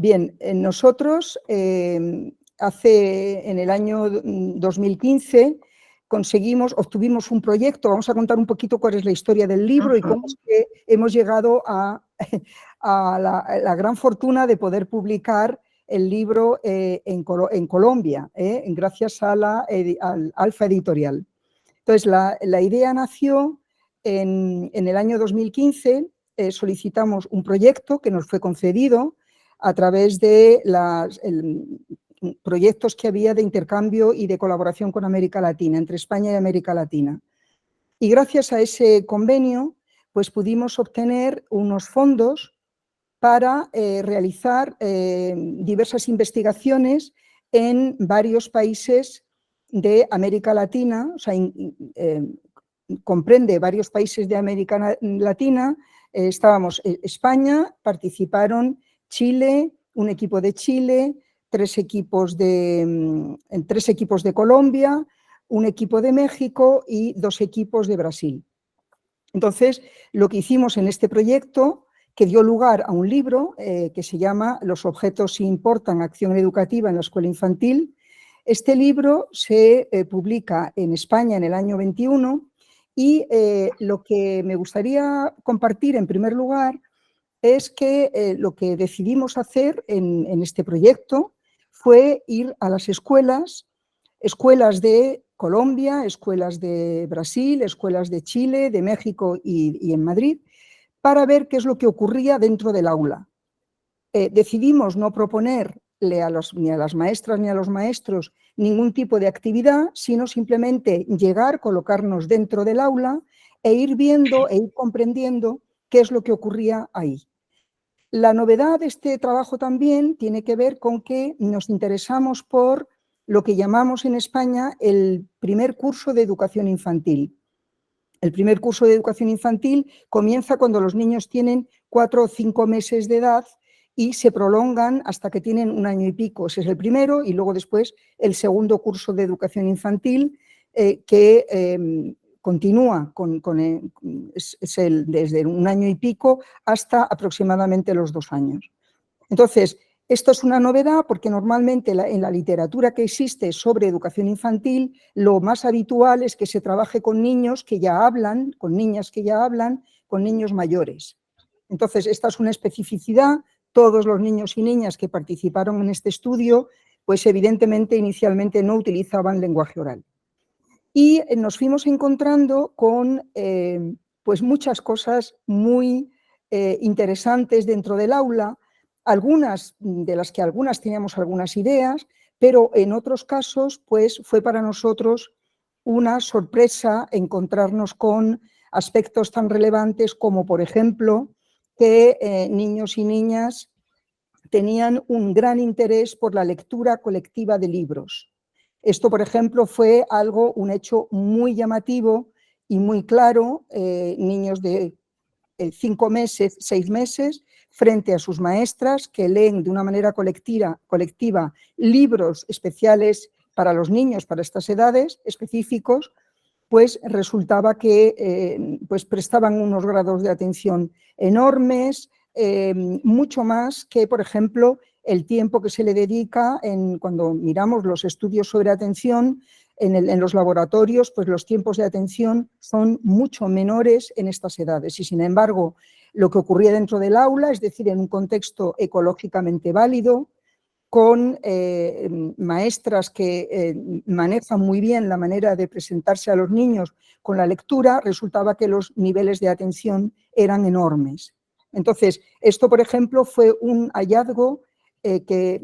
Bien, nosotros en el año 2015 obtuvimos un proyecto. Vamos a contar un poquito cuál es la historia del libro y cómo es que hemos llegado a la gran fortuna de poder publicar el libro en Colombia, gracias a al Alfa Editorial. Entonces, la idea nació en el año 2015, solicitamos un proyecto que nos fue concedido a través de proyectos que había de intercambio y de colaboración con América Latina, entre España y América Latina. Y gracias a ese convenio, pues pudimos obtener unos fondos para realizar diversas investigaciones en varios países de América Latina, o sea, comprende varios países de América Latina. Estábamos en España, participaron Chile, un equipo de Chile, tres equipos de Colombia, un equipo de México y 2 equipos de Brasil. Entonces, lo que hicimos en este proyecto, que dio lugar a un libro que se llama Los objetos sí importan, acción educativa en la escuela infantil. Este libro se publica en España en el año 21 y lo que me gustaría compartir en primer lugar es que lo que decidimos hacer en este proyecto fue ir a las escuelas de Colombia, escuelas de Brasil, escuelas de Chile, de México y en Madrid, para ver qué es lo que ocurría dentro del aula. Decidimos no proponerle ni a las maestras ni a los maestros ningún tipo de actividad, sino simplemente llegar, colocarnos dentro del aula e ir viendo e ir comprendiendo qué es lo que ocurría ahí. La novedad de este trabajo también tiene que ver con que nos interesamos por lo que llamamos en España el primer curso de educación infantil. El primer curso de educación infantil comienza cuando los niños tienen 4 o 5 meses de edad y se prolongan hasta que tienen 1 año y pico. Ese es el primero, y luego después el segundo curso de educación infantil que continúa desde 1 año y pico hasta aproximadamente los 2 años. Entonces, esto es una novedad porque normalmente en la literatura que existe sobre educación infantil, lo más habitual es que se trabaje con niños que ya hablan, con niñas que ya hablan, con niños mayores. Entonces, esta es una especificidad. Todos los niños y niñas que participaron en este estudio, pues evidentemente inicialmente no utilizaban lenguaje oral. Y nos fuimos encontrando con pues muchas cosas muy interesantes dentro del aula, algunas de las que teníamos algunas ideas, pero en otros casos pues fue para nosotros una sorpresa encontrarnos con aspectos tan relevantes como, por ejemplo, que niños y niñas tenían un gran interés por la lectura colectiva de libros. Esto, por ejemplo, fue un hecho muy llamativo y muy claro. Niños de 5 meses, 6 meses, frente a sus maestras que leen de una manera colectiva libros especiales para los niños, para estas edades específicos, pues resultaba que pues prestaban unos grados de atención enormes, mucho más que, por ejemplo, el tiempo que se le dedica cuando miramos los estudios sobre atención en los laboratorios, pues los tiempos de atención son mucho menores en estas edades. Y sin embargo, lo que ocurría dentro del aula, es decir, en un contexto ecológicamente válido, con maestras que manejan muy bien la manera de presentarse a los niños con la lectura, resultaba que los niveles de atención eran enormes. Entonces, esto, por ejemplo, fue un hallazgo que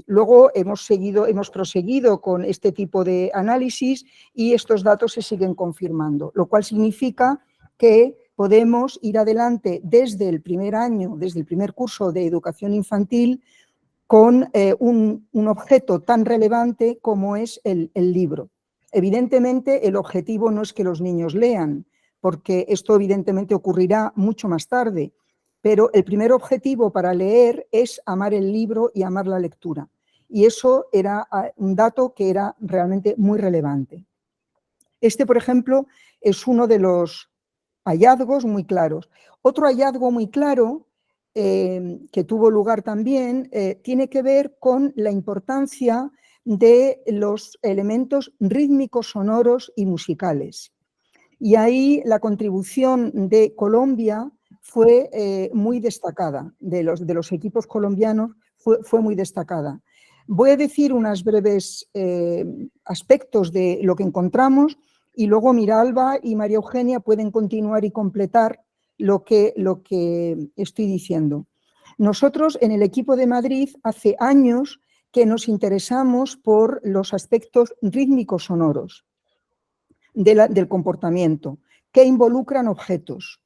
luego hemos proseguido con este tipo de análisis y estos datos se siguen confirmando, lo cual significa que podemos ir adelante desde el primer año, desde el primer curso de educación infantil, con un objeto tan relevante como es el libro. Evidentemente, el objetivo no es que los niños lean, porque esto evidentemente ocurrirá mucho más tarde, pero el primer objetivo para leer es amar el libro y amar la lectura. Y eso era un dato que era realmente muy relevante. Este, por ejemplo, es uno de los hallazgos muy claros. Otro hallazgo muy claro que tuvo lugar también tiene que ver con la importancia de los elementos rítmicos, sonoros y musicales. Y ahí la contribución de Colombia fue muy destacada, de los equipos colombianos fue muy destacada. Voy a decir unos breves aspectos de lo que encontramos y luego Miralba y María Eugenia pueden continuar y completar lo que estoy diciendo. Nosotros en el equipo de Madrid hace años que nos interesamos por los aspectos rítmicos sonoros del comportamiento que involucran objetos,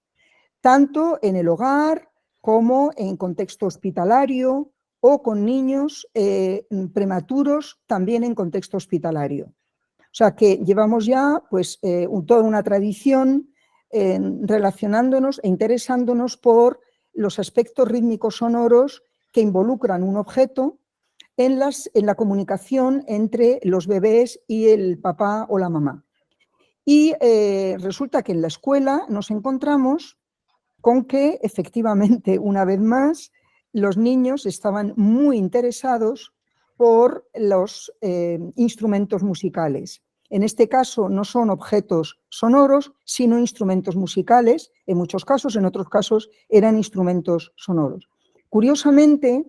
tanto en el hogar como en contexto hospitalario o con niños prematuros también en contexto hospitalario. O sea que llevamos ya pues, toda una tradición relacionándonos e interesándonos por los aspectos rítmicos sonoros que involucran un objeto en la comunicación entre los bebés y el papá o la mamá. Y resulta que en la escuela nos encontramos con que efectivamente, una vez más, los niños estaban muy interesados por los instrumentos musicales. En este caso no son objetos sonoros, sino instrumentos musicales, en muchos casos, en otros casos eran instrumentos sonoros. Curiosamente,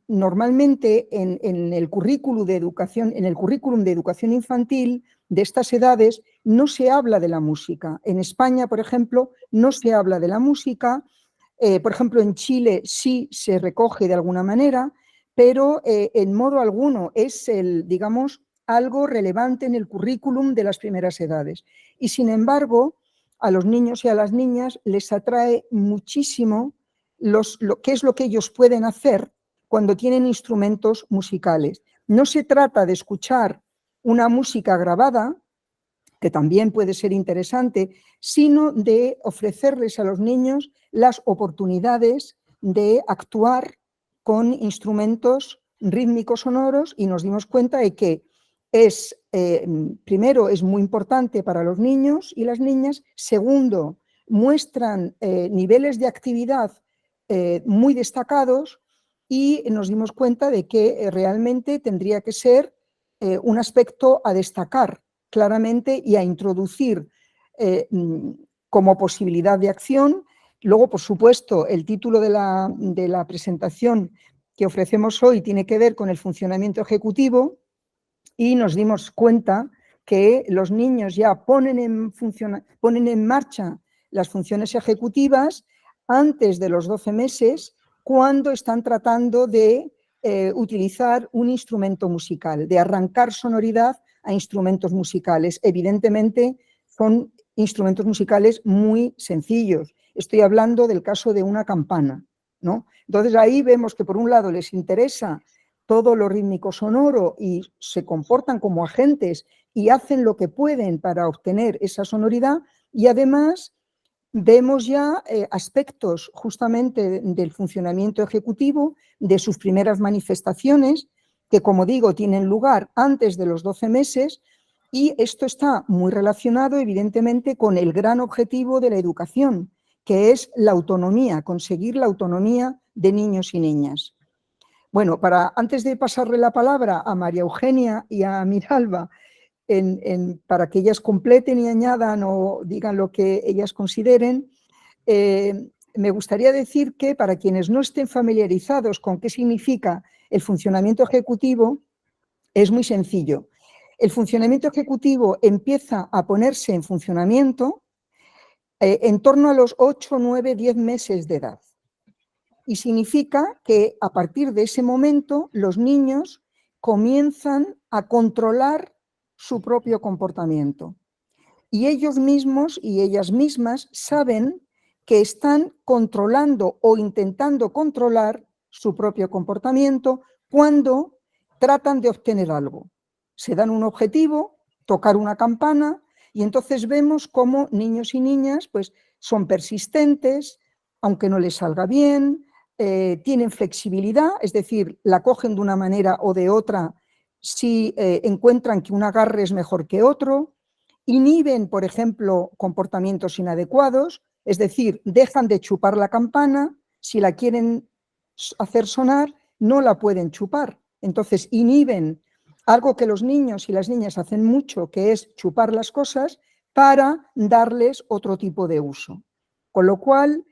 normalmente en el currículum de educación infantil de estas edades no se habla de la música. En España, por ejemplo, no se habla de la música. Por ejemplo, en Chile sí se recoge de alguna manera, pero en modo alguno es digamos, algo relevante en el currículum de las primeras edades. Y sin embargo, a los niños y a las niñas les atrae muchísimo qué es lo que ellos pueden hacer cuando tienen instrumentos musicales. No se trata de escuchar una música grabada, que también puede ser interesante, sino de ofrecerles a los niños las oportunidades de actuar con instrumentos rítmicos sonoros y nos dimos cuenta de que primero, es muy importante para los niños y las niñas, segundo, muestran niveles de actividad muy destacados y nos dimos cuenta de que realmente tendría que ser un aspecto a destacar claramente y a introducir como posibilidad de acción. Luego, por supuesto, el título de la presentación que ofrecemos hoy tiene que ver con el funcionamiento ejecutivo y nos dimos cuenta que los niños ya ponen en marcha las funciones ejecutivas antes de los 12 meses cuando están tratando de utilizar un instrumento musical, de arrancar sonoridad a instrumentos musicales. Evidentemente son instrumentos musicales muy sencillos. Estoy hablando del caso de una campana, ¿no? Entonces ahí vemos que por un lado les interesa todo lo rítmico sonoro y se comportan como agentes y hacen lo que pueden para obtener esa sonoridad y además vemos ya aspectos justamente del funcionamiento ejecutivo, de sus primeras manifestaciones, que como digo tienen lugar antes de los 12 meses y esto está muy relacionado evidentemente con el gran objetivo de la educación, que es la autonomía, conseguir la autonomía de niños y niñas. Bueno, antes de pasarle la palabra a María Eugenia y a Miralba, para que ellas completen y añadan o digan lo que ellas consideren, me gustaría decir que para quienes no estén familiarizados con qué significa el funcionamiento ejecutivo, es muy sencillo. El funcionamiento ejecutivo empieza a ponerse en funcionamiento en torno a los 8, 9, 10 meses de edad. Y significa que a partir de ese momento los niños comienzan a controlar su propio comportamiento. Y ellos mismos y ellas mismas saben que están controlando o intentando controlar su propio comportamiento cuando tratan de obtener algo. Se dan un objetivo, tocar una campana, y entonces vemos cómo niños y niñas pues, son persistentes, aunque no les salga bien, tienen flexibilidad, es decir, la cogen de una manera o de otra si encuentran que un agarre es mejor que otro, inhiben, por ejemplo, comportamientos inadecuados, es decir, dejan de chupar la campana si la quieren hacer sonar, no la pueden chupar. Entonces inhiben algo que los niños y las niñas hacen mucho, que es chupar las cosas para darles otro tipo de uso. Con lo cual,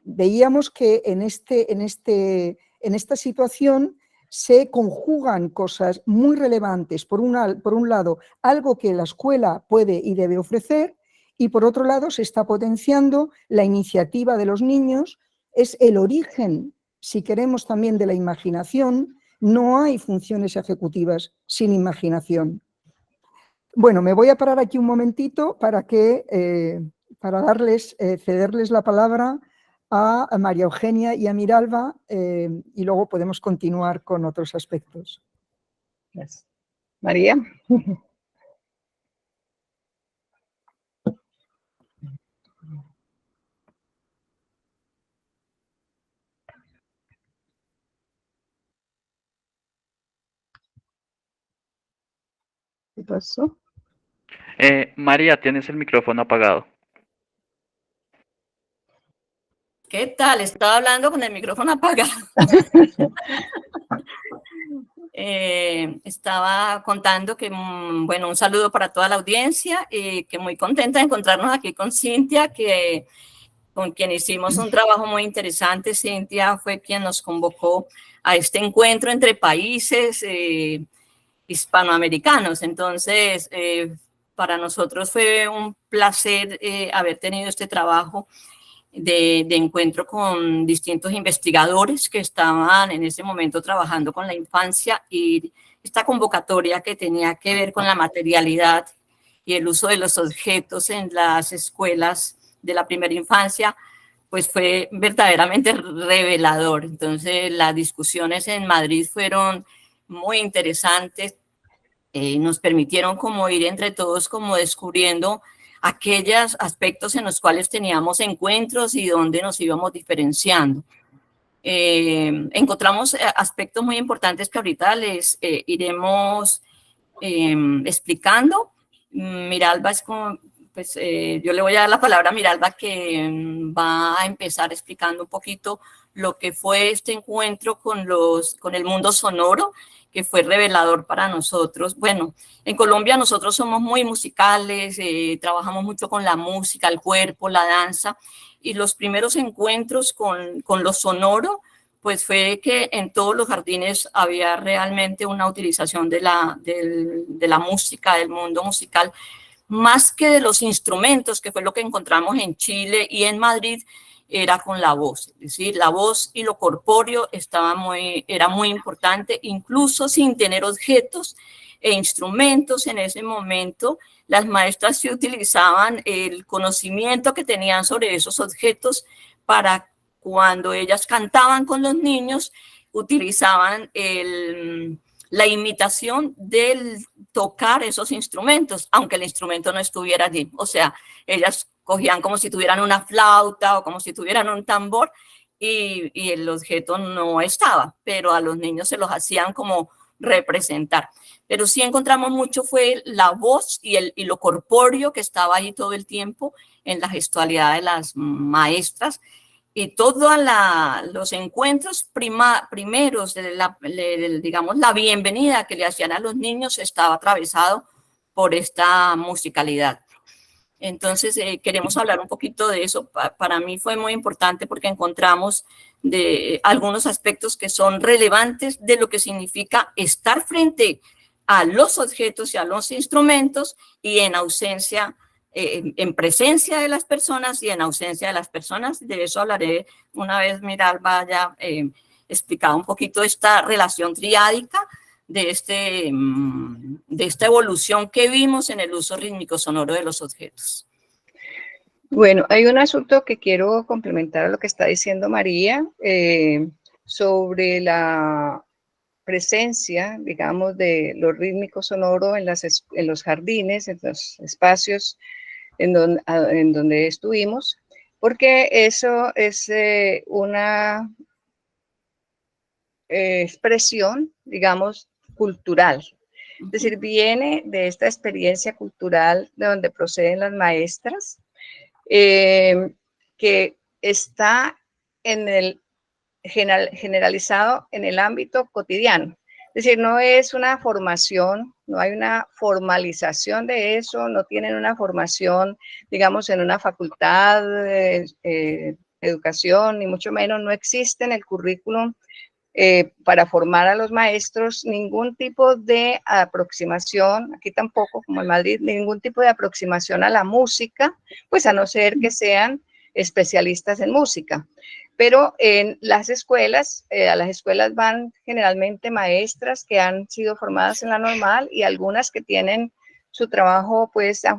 veíamos que en esta situación se conjugan cosas muy relevantes. Por un lado, algo que la escuela puede y debe ofrecer, y por otro lado se está potenciando la iniciativa de los niños. Es el origen, si queremos, también de la imaginación. No hay funciones ejecutivas sin imaginación. Bueno, me voy a parar aquí un momentito para cederles la palabra a María Eugenia y a Miralba, y luego podemos continuar con otros aspectos. Gracias. María. ¿Qué pasó? María, tienes el micrófono apagado. ¿Qué tal? Estaba hablando con el micrófono apagado. Estaba contando que, bueno, un saludo para toda la audiencia, que muy contenta de encontrarnos aquí con Cintia, con quien hicimos un trabajo muy interesante. Cintia fue quien nos convocó a este encuentro entre países hispanoamericanos. Entonces, para nosotros fue un placer haber tenido este trabajo de encuentro con distintos investigadores que estaban en ese momento trabajando con la infancia, y esta convocatoria que tenía que ver con la materialidad y el uso de los objetos en las escuelas de la primera infancia, pues fue verdaderamente revelador. Entonces, las discusiones en Madrid fueron muy interesantes. Nos permitieron como ir entre todos como descubriendo aquellos aspectos en los cuales teníamos encuentros y donde nos íbamos diferenciando. Encontramos aspectos muy importantes que ahorita les iremos explicando. Miralba es como, pues yo le voy a dar la palabra a Miralba, que va a empezar explicando un poquito lo que fue este encuentro con el mundo sonoro, que fue revelador para nosotros. Bueno, en Colombia nosotros somos muy musicales, trabajamos mucho con la música, el cuerpo, la danza, y los primeros encuentros con lo sonoro, pues fue que en todos los jardines había realmente una utilización de la música, del mundo musical, más que de los instrumentos, que fue lo que encontramos en Chile y en Madrid, era con la voz. Es decir, la voz y lo corpóreo era muy importante, incluso sin tener objetos e instrumentos en ese momento. Las maestras sí utilizaban el conocimiento que tenían sobre esos objetos para, cuando ellas cantaban con los niños, utilizaban la imitación del tocar esos instrumentos, aunque el instrumento no estuviera allí. O sea, ellas cogían como si tuvieran una flauta o como si tuvieran un tambor, y el objeto no estaba, pero a los niños se los hacían como representar. Pero sí encontramos mucho fue la voz y lo corpóreo que estaba ahí todo el tiempo en la gestualidad de las maestras. Y todos los encuentros primeros, digamos, la bienvenida que le hacían a los niños estaba atravesado por esta musicalidad. Entonces, queremos hablar un poquito de eso. Para mí fue muy importante porque encontramos algunos aspectos que son relevantes de lo que significa estar frente a los objetos y a los instrumentos, y en ausencia, en presencia de las personas y en ausencia de las personas. De eso hablaré una vez Miralba haya explicado un poquito esta relación triádica de esta evolución que vimos en el uso rítmico sonoro de los objetos. Bueno, hay un asunto que quiero complementar a lo que está diciendo María sobre la presencia, digamos, de lo rítmico sonoro en los jardines, en los espacios en donde estuvimos, porque eso es una expresión, digamos, cultural. Es decir, viene de esta experiencia cultural de donde proceden las maestras, que está en el generalizado en el ámbito cotidiano. Es decir, no es una formación, no hay una formalización de eso, no tienen una formación, digamos, en una facultad de educación, ni mucho menos, no existe en el currículum para formar a los maestros ningún tipo de aproximación, aquí tampoco, como en Madrid, ningún tipo de aproximación a la música, pues a no ser que sean especialistas en música. Pero en las escuelas, a las escuelas van generalmente maestras que han sido formadas en la normal y algunas que tienen su trabajo pues a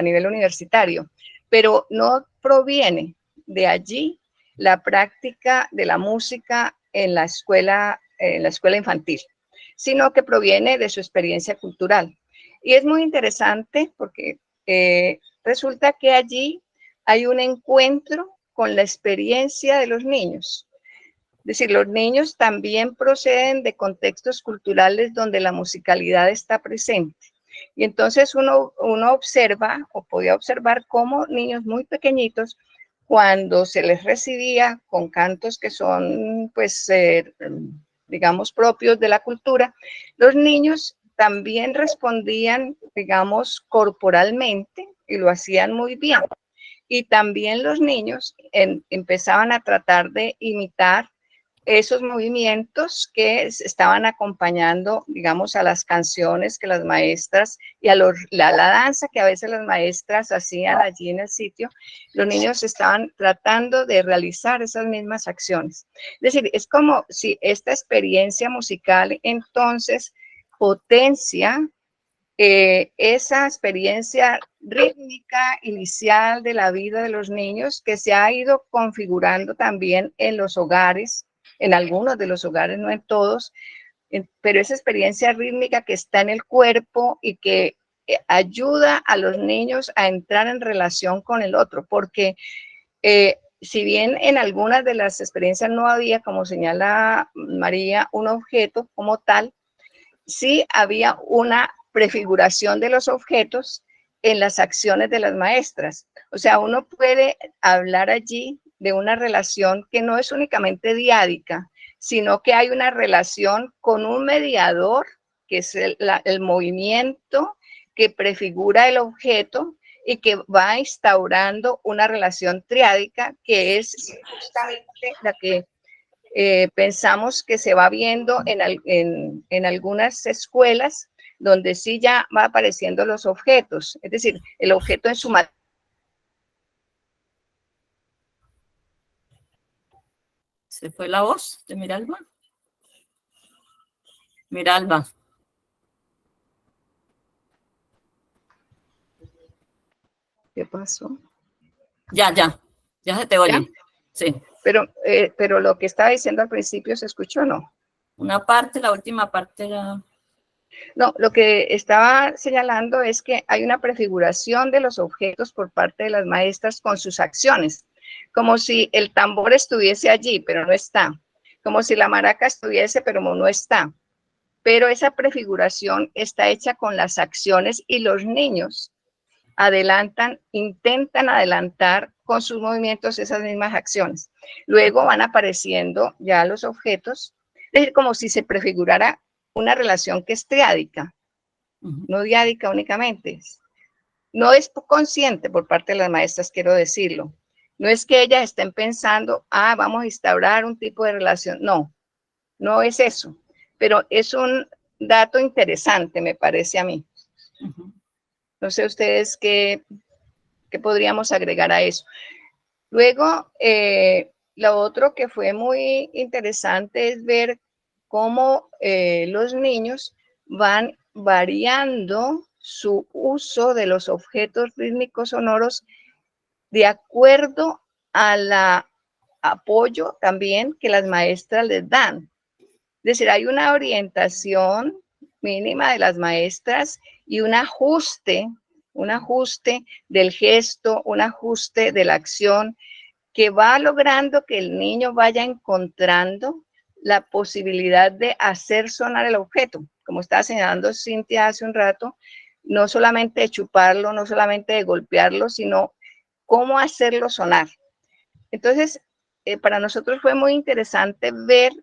nivel universitario, pero no proviene de allí la práctica de la música en la escuela infantil, sino que proviene de su experiencia cultural. Y es muy interesante porque resulta que allí hay un encuentro con la experiencia de los niños. Es decir, los niños también proceden de contextos culturales donde la musicalidad está presente. Y entonces uno observa, o podía observar, cómo niños muy pequeñitos, cuando se les recibía con cantos que son, pues, digamos, propios de la cultura, los niños también respondían, digamos, corporalmente, y lo hacían muy bien. Y también los niños empezaban a tratar de imitar esos movimientos que estaban acompañando, digamos, a las canciones que las maestras y a la danza que a veces las maestras hacían allí en el sitio. Los niños estaban tratando de realizar esas mismas acciones. Es decir, es como si esta experiencia musical entonces potencia esa experiencia rítmica inicial de la vida de los niños que se ha ido configurando también en los hogares, en algunos de los hogares, no en todos, pero esa experiencia rítmica que está en el cuerpo y que ayuda a los niños a entrar en relación con el otro, porque si bien en algunas de las experiencias no había, como señala María, un objeto como tal, sí había una prefiguración de los objetos en las acciones de las maestras. O sea, uno puede hablar allí de una relación que no es únicamente diádica, sino que hay una relación con un mediador, que es el movimiento que prefigura el objeto y que va instaurando una relación triádica, que es justamente la que pensamos que se va viendo en algunas escuelas donde sí ya va apareciendo los objetos, es decir, el objeto en su materia. ¿Se fue la voz de Miralba? Miralba. ¿Qué pasó? Ya se te oye. ¿Ya? Sí. Pero lo que estaba diciendo al principio, ¿se escuchó o no? Una parte, la última parte era... No, lo que estaba señalando es que hay una prefiguración de los objetos por parte de las maestras con sus acciones, como si el tambor estuviese allí, pero no está, como si la maraca estuviese, pero no está. Pero esa prefiguración está hecha con las acciones y los niños intentan adelantar con sus movimientos esas mismas acciones. Luego van apareciendo ya los objetos, es decir, como si se prefigurara una relación que es triádica, no diádica únicamente. No es consciente por parte de las maestras, quiero decirlo. No es que ellas estén pensando, vamos a instaurar un tipo de relación. No, no es eso. Pero es un dato interesante, me parece a mí. No sé ustedes qué podríamos agregar a eso. Luego, lo otro que fue muy interesante es ver cómo los niños van variando su uso de los objetos rítmicos sonoros de acuerdo al apoyo también que las maestras les dan. Es decir, hay una orientación mínima de las maestras y un ajuste del gesto, un ajuste de la acción que va logrando que el niño vaya encontrando la posibilidad de hacer sonar el objeto. Como estaba señalando Cintia hace un rato, no solamente de chuparlo, no solamente de golpearlo, sino cómo hacerlo sonar. Entonces, para nosotros fue muy interesante ver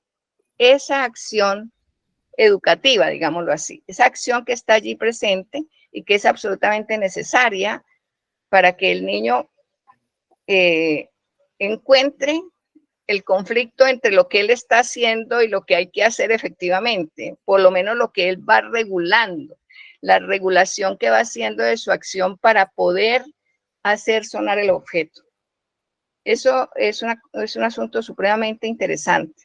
esa acción educativa, digámoslo así, esa acción que está allí presente y que es absolutamente necesaria para que el niño encuentre el conflicto entre lo que él está haciendo y lo que hay que hacer efectivamente, por lo menos lo que él va regulando, la regulación que va haciendo de su acción para poder hacer sonar el objeto. Eso es un asunto supremamente interesante.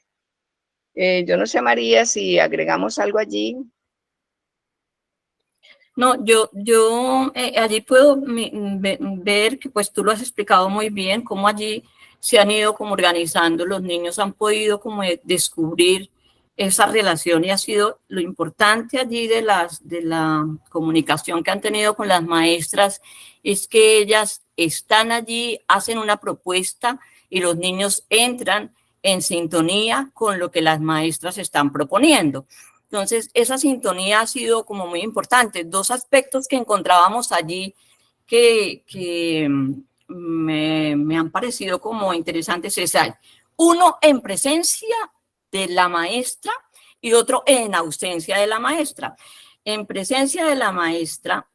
Yo no sé, María, si agregamos algo allí. No, yo allí puedo ver que pues tú lo has explicado muy bien, cómo allí se han ido como organizando, los niños han podido como descubrir esa relación y ha sido lo importante allí de la comunicación que han tenido con las maestras, es que ellas están allí, hacen una propuesta y los niños entran en sintonía con lo que las maestras están proponiendo. Entonces, esa sintonía ha sido como muy importante. Dos aspectos que encontrábamos allí que me han parecido como interesantes es uno en presencia de la maestra y otro en ausencia de la maestra. En presencia de la maestra,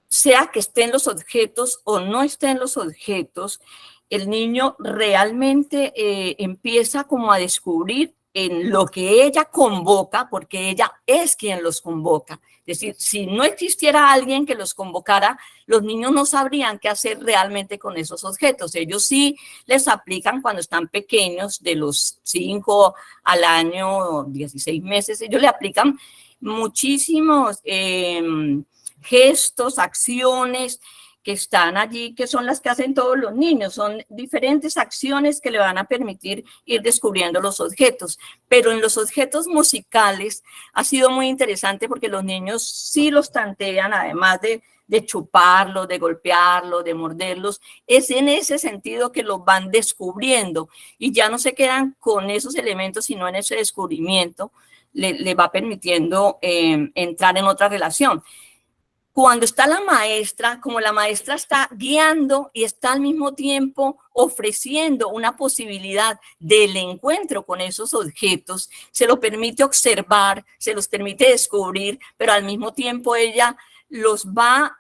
sea que estén los objetos o no estén los objetos, el niño realmente empieza como a descubrir en lo que ella convoca, porque ella es quien los convoca. Es decir, si no existiera alguien que los convocara, los niños no sabrían qué hacer realmente con esos objetos. Ellos sí les aplican cuando están pequeños, de los 5 al año 16 meses, ellos le aplican muchísimos gestos, acciones que están allí, que son las que hacen todos los niños. Son diferentes acciones que le van a permitir ir descubriendo los objetos. Pero en los objetos musicales ha sido muy interesante porque los niños sí los tantean, además de chuparlos, de golpearlos, de morderlos. Es en ese sentido que los van descubriendo y ya no se quedan con esos elementos, sino en ese descubrimiento le va permitiendo entrar en otra relación. Cuando está la maestra, como la maestra está guiando y está al mismo tiempo ofreciendo una posibilidad del encuentro con esos objetos, se lo permite observar, se los permite descubrir, pero al mismo tiempo ella los va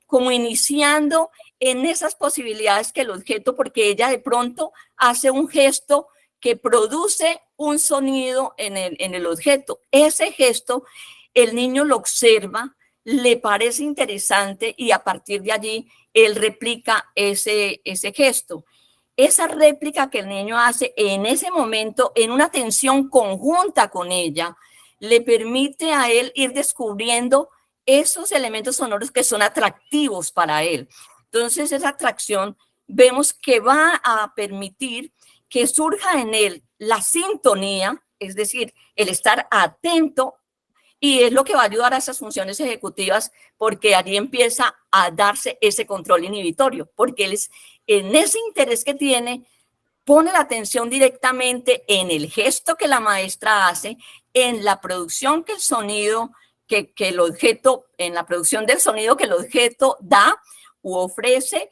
como iniciando en esas posibilidades que el objeto, porque ella de pronto hace un gesto que produce un sonido en el objeto. Ese gesto, el niño lo observa, le parece interesante y a partir de allí él replica ese gesto. Esa réplica que el niño hace en ese momento, en una atención conjunta con ella, le permite a él ir descubriendo esos elementos sonoros que son atractivos para él. Entonces, esa atracción vemos que va a permitir que surja en él la sintonía, es decir, el estar atento. Y es lo que va a ayudar a esas funciones ejecutivas porque allí empieza a darse ese control inhibitorio, porque él es, en ese interés que tiene, pone la atención directamente en el gesto que la maestra hace, en la producción que el sonido, que el objeto, en la producción del sonido que el objeto da u ofrece,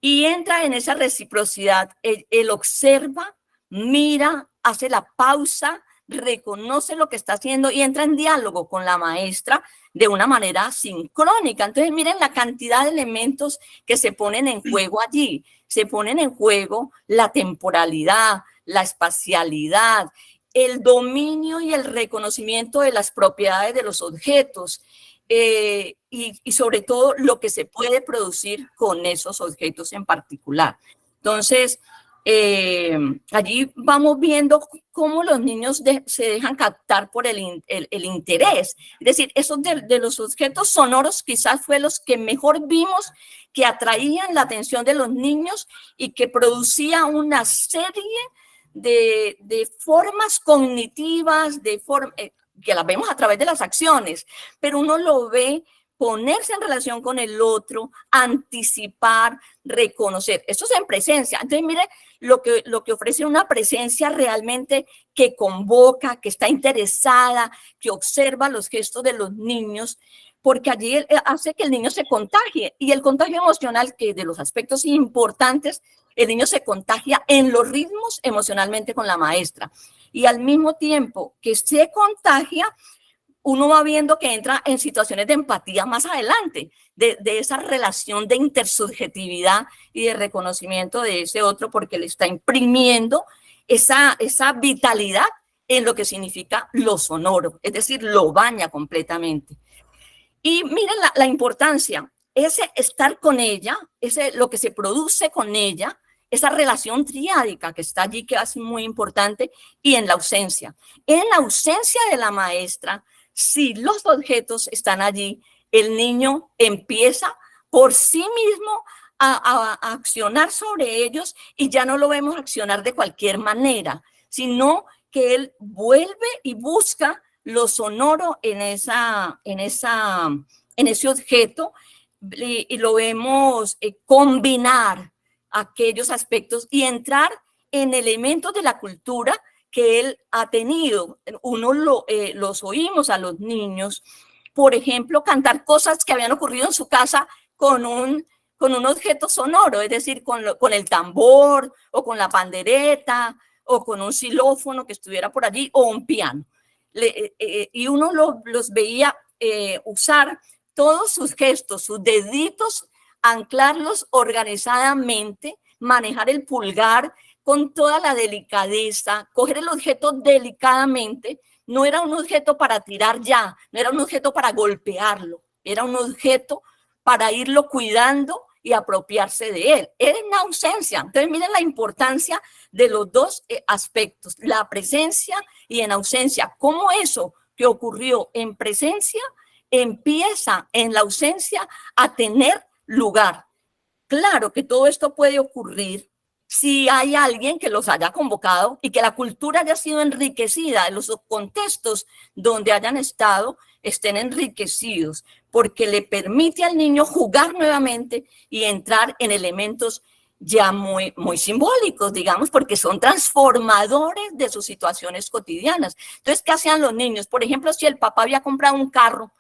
y entra en esa reciprocidad. Él observa, mira, hace la pausa, reconoce lo que está haciendo y entra en diálogo con la maestra de una manera sincrónica. Entonces, miren la cantidad de elementos que se ponen en juego allí. Se ponen en juego la temporalidad, la espacialidad, el dominio y el reconocimiento de las propiedades de los objetos y sobre todo lo que se puede producir con esos objetos en particular. Entonces, allí vamos viendo cómo los niños se dejan captar por el interés. Es decir, esos de los objetos sonoros quizás fue los que mejor vimos que atraían la atención de los niños y que producía una serie de formas cognitivas, que las vemos a través de las acciones, pero uno lo ve ponerse en relación con el otro, anticipar, reconocer. Eso es en presencia. Entonces, mire lo que ofrece una presencia realmente que convoca, que está interesada, que observa los gestos de los niños, porque allí hace que el niño se contagie. Y el contagio emocional, que de los aspectos importantes el niño se contagia en los ritmos emocionalmente con la maestra. Y al mismo tiempo que se contagia, uno va viendo que entra en situaciones de empatía más adelante, de esa relación de intersubjetividad y de reconocimiento de ese otro, porque le está imprimiendo esa vitalidad en lo que significa lo sonoro, es decir, lo baña completamente. Y miren la importancia, ese estar con ella, lo que se produce con ella, esa relación triádica que está allí, que es muy importante, y en la ausencia. En la ausencia de la maestra, si los objetos están allí, el niño empieza por sí mismo a accionar sobre ellos y ya no lo vemos accionar de cualquier manera, sino que él vuelve y busca lo sonoro en ese objeto y lo vemos combinar aquellos aspectos y entrar en elementos de la cultura que él ha tenido. Uno los oímos a los niños, por ejemplo, cantar cosas que habían ocurrido en su casa con un objeto sonoro, es decir, con el tambor o con la pandereta o con un xilófono que estuviera por allí o un piano. Y uno los veía usar todos sus gestos, sus deditos, anclarlos organizadamente, manejar el pulgar con toda la delicadeza, coger el objeto delicadamente. No era un objeto para tirar ya, no era un objeto para golpearlo, era un objeto para irlo cuidando y apropiarse de él. Era en ausencia. Entonces, miren la importancia de los dos aspectos, la presencia y en ausencia. Cómo eso que ocurrió en presencia empieza en la ausencia a tener lugar. Claro que todo esto puede ocurrir si hay alguien que los haya convocado y que la cultura haya sido enriquecida, los contextos donde hayan estado estén enriquecidos, porque le permite al niño jugar nuevamente y entrar en elementos ya muy, muy simbólicos, digamos, porque son transformadores de sus situaciones cotidianas. Entonces, ¿qué hacían los niños? Por ejemplo, si el papá había comprado un carro,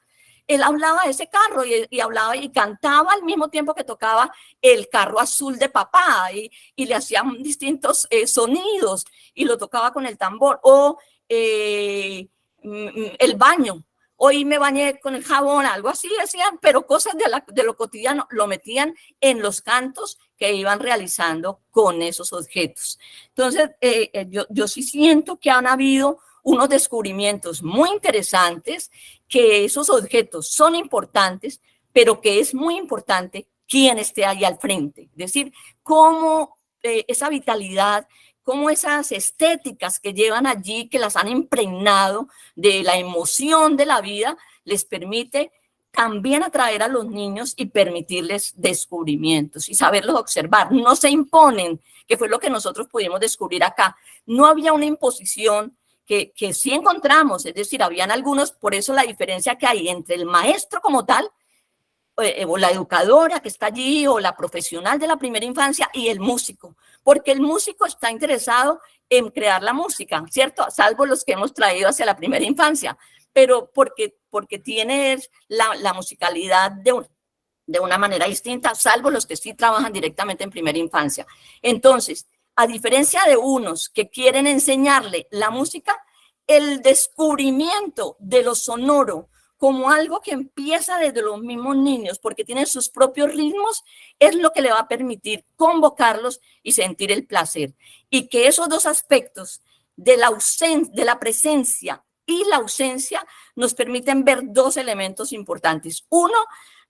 él hablaba de ese carro y hablaba y cantaba al mismo tiempo que tocaba el carro azul de papá y le hacían distintos sonidos y lo tocaba con el tambor. O el baño. Hoy me bañé con el jabón, algo así decían, pero cosas de lo cotidiano lo metían en los cantos que iban realizando con esos objetos. Entonces, yo sí siento que han habido unos descubrimientos muy interesantes, que esos objetos son importantes, pero que es muy importante quién esté ahí al frente. Es decir, cómo esa vitalidad, cómo esas estéticas que llevan allí, que las han impregnado de la emoción de la vida, les permite también atraer a los niños y permitirles descubrimientos y saberlos observar. No se imponen, que fue lo que nosotros pudimos descubrir acá. No había una imposición que sí encontramos, es decir, habían algunos, por eso la diferencia que hay entre el maestro como tal, o la educadora que está allí, o la profesional de la primera infancia, y el músico, porque el músico está interesado en crear la música, ¿cierto? Salvo los que hemos traído hacia la primera infancia, pero porque tiene la musicalidad de una manera distinta, salvo los que sí trabajan directamente en primera infancia. Entonces, a diferencia de unos que quieren enseñarle la música, el descubrimiento de lo sonoro como algo que empieza desde los mismos niños, porque tienen sus propios ritmos, es lo que le va a permitir convocarlos y sentir el placer. Y que esos dos aspectos de la presencia y la ausencia nos permiten ver dos elementos importantes. Uno,